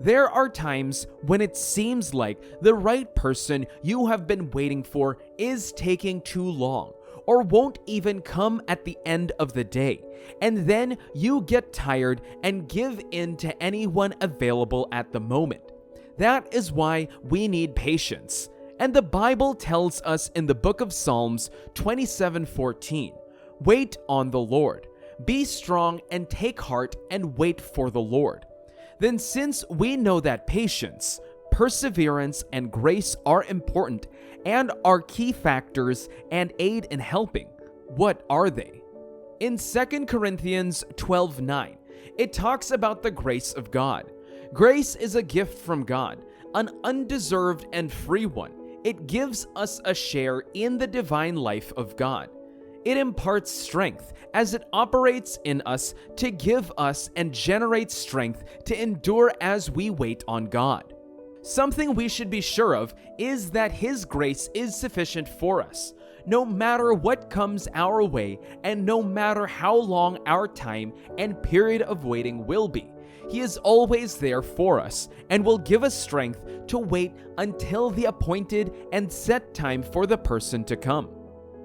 There are times when it seems like the right person you have been waiting for is taking too long or won't even come at the end of the day, and then you get tired and give in to anyone available at the moment. That is why we need patience. And the Bible tells us in the book of Psalms 27:14, "Wait on the Lord. Be strong and take heart and wait for the Lord." Then since we know that patience, perseverance, and grace are important and are key factors and aid in helping, what are they? In 2 Corinthians 12:9, it talks about the grace of God. Grace is a gift from God, an undeserved and free one. It gives us a share in the divine life of God. It imparts strength as it operates in us to give us and generate strength to endure as we wait on God. Something we should be sure of is that His grace is sufficient for us, no matter what comes our way and no matter how long our time and period of waiting will be. He is always there for us and will give us strength to wait until the appointed and set time for the person to come.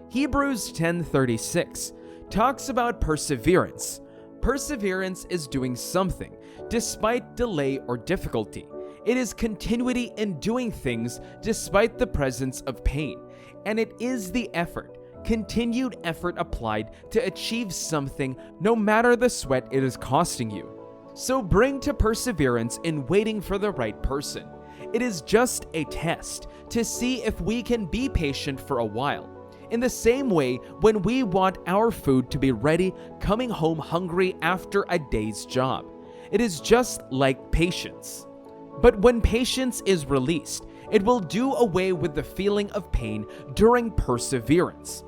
Hebrews 10:36 talks about perseverance. Perseverance is doing something despite delay or difficulty. It is continuity in doing things despite the presence of pain, and it is the effort, continued effort applied to achieve something no matter the sweat it is costing you. So bring to perseverance in waiting for the right person. It is just a test to see if we can be patient for a while. In the same way, when we want our food to be ready coming home hungry after a day's job, it is just like patience. But when patience is released, it will do away with the feeling of pain during perseverance.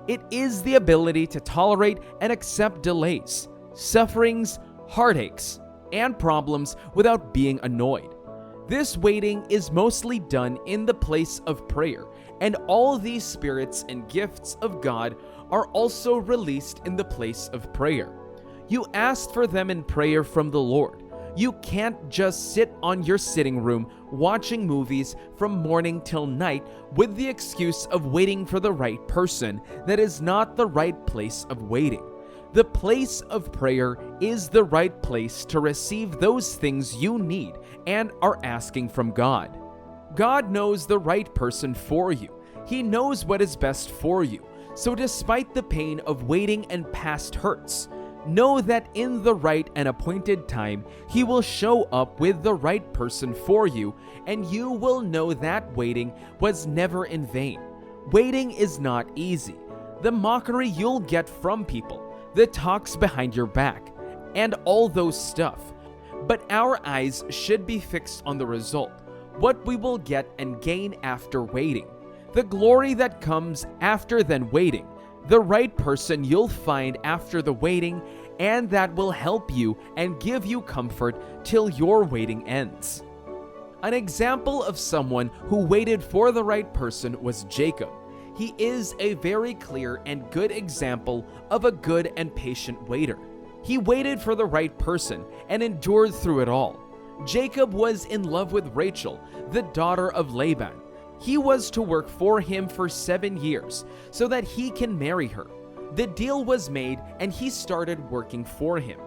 It is the ability to tolerate and accept delays, sufferings, heartaches, and problems without being annoyed. This waiting is mostly done in the place of prayer, and all these spirits and gifts of God are also released in the place of prayer. You asked for them in prayer from the Lord. You can't just sit on your sitting room watching movies from morning till night with the excuse of waiting for the right person. That is not the right place of waiting. The place of prayer is the right place to receive those things you need and are asking from God. God knows the right person for you. He knows what is best for you. So despite the pain of waiting and past hurts, know that in the right and appointed time, He will show up with the right person for you, and you will know that waiting was never in vain. Waiting is not easy. The mockery you'll get from people, the talks behind your back, and all those stuff. But our eyes should be fixed on the result, what we will get and gain after waiting. The glory that comes after then waiting, the right person you'll find after the waiting, and that will help you and give you comfort till your waiting ends. An example of someone who waited for the right person was Jacob. He is a very clear and good example of a good and patient waiter. He waited for the right person and endured through it all. Jacob was in love with Rachel, the daughter of Laban. He was to work for him for 7 years so that he can marry her. The deal was made and he started working for him.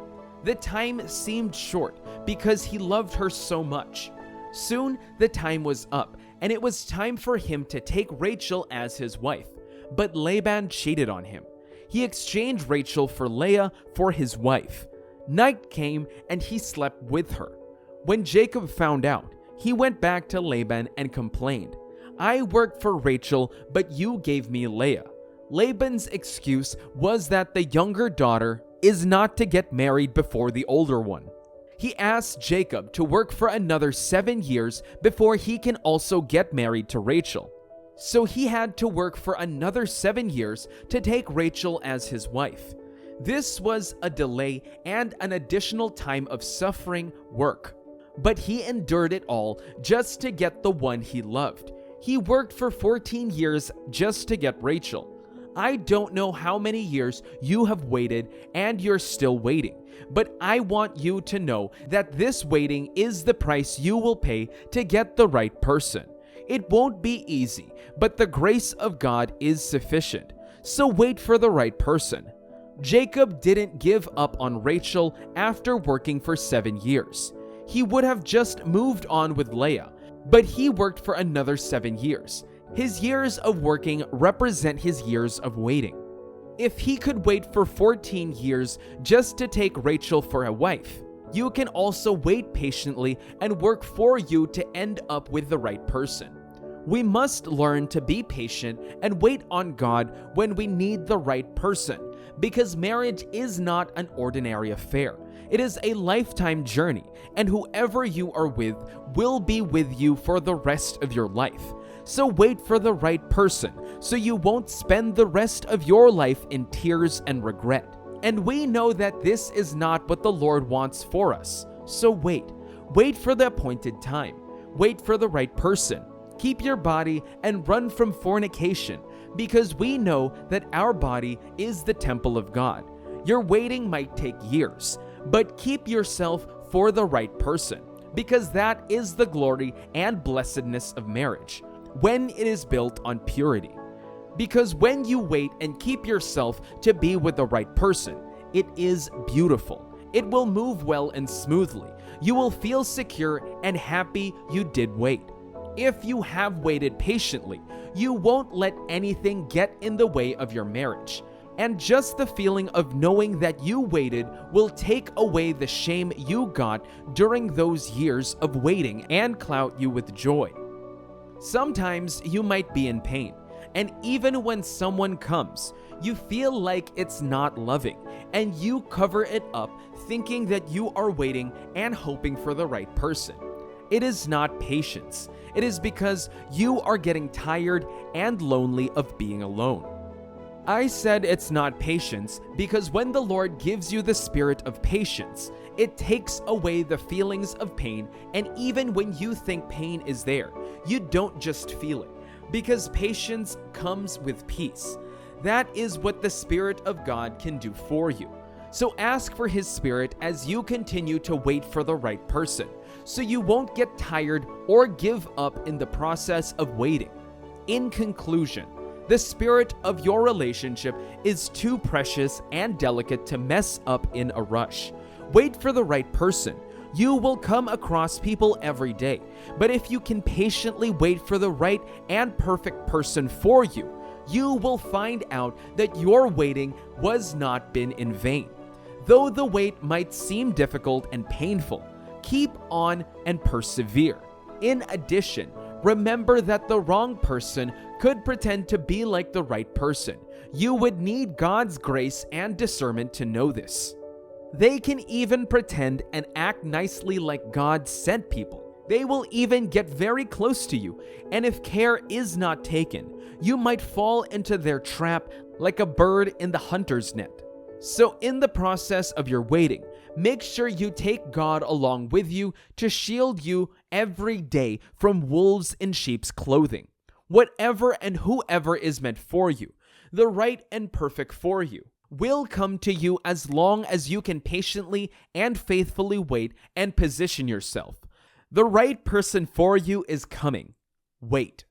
The time seemed short because he loved her so much. Soon the time was up and it was time for him to take Rachel as his wife. But Laban cheated on him. He exchanged Rachel for Leah for his wife. Night came and he slept with her. When Jacob found out, he went back to Laban and complained, "I worked for Rachel, but you gave me Leah." Laban's excuse was that the younger daughter is not to get married before the older one. He asked Jacob to work for another 7 years before he can also get married to Rachel. So he had to work for another 7 years to take Rachel as his wife. This was a delay and an additional time of suffering work. But he endured it all just to get the one he loved. He worked for 14 years just to get Rachel. I don't know how many years you have waited and you're still waiting, but I want you to know that this waiting is the price you will pay to get the right person. It won't be easy, but the grace of God is sufficient. So wait for the right person. Jacob didn't give up on Rachel after working for 7 years. He would have just moved on with Leah, but he worked for another 7 years. His years of working represent his years of waiting. If he could wait for 14 years just to take Rachel for a wife, you can also wait patiently and work for you to end up with the right person. We must learn to be patient and wait on God when we need the right person, because marriage is not an ordinary affair. It is a lifetime journey, and whoever you are with will be with you for the rest of your life. So wait for the right person so you won't spend the rest of your life in tears and regret. And we know that this is not what the Lord wants for us. So wait. Wait for the appointed time. Wait for the right person. Keep your body and run from fornication, because we know that our body is the temple of God. Your waiting might take years, but keep yourself for the right person, because that is the glory and blessedness of marriage, when it is built on purity. Because when you wait and keep yourself to be with the right person, it is beautiful. It will move well and smoothly. You will feel secure and happy you did wait. If you have waited patiently, you won't let anything get in the way of your marriage. And just the feeling of knowing that you waited will take away the shame you got during those years of waiting and cloud you with joy. Sometimes you might be in pain, and even when someone comes, you feel like it's not loving, and you cover it up thinking that you are waiting and hoping for the right person. It is not patience. It is because you are getting tired and lonely of being alone. I said it's not patience because when the Lord gives you the spirit of patience, it takes away the feelings of pain, and even when you think pain is there, you don't just feel it, because patience comes with peace. That is what the Spirit of God can do for you. So ask for His Spirit as you continue to wait for the right person, so you won't get tired or give up in the process of waiting. In conclusion, the spirit of your relationship is too precious and delicate to mess up in a rush. Wait for the right person. You will come across people every day, but if you can patiently wait for the right and perfect person for you, you will find out that your waiting was not been in vain. Though the wait might seem difficult and painful, keep on and persevere. In addition, remember that the wrong person could pretend to be like the right person. You would need God's grace and discernment to know this. They can even pretend and act nicely like God sent people. They will even get very close to you, and if care is not taken, you might fall into their trap like a bird in the hunter's net. So in the process of your waiting, make sure you take God along with you to shield you every day from wolves in sheep's clothing. Whatever and whoever is meant for you, the right and perfect for you, will come to you as long as you can patiently and faithfully wait and position yourself. The right person for you is coming. Wait.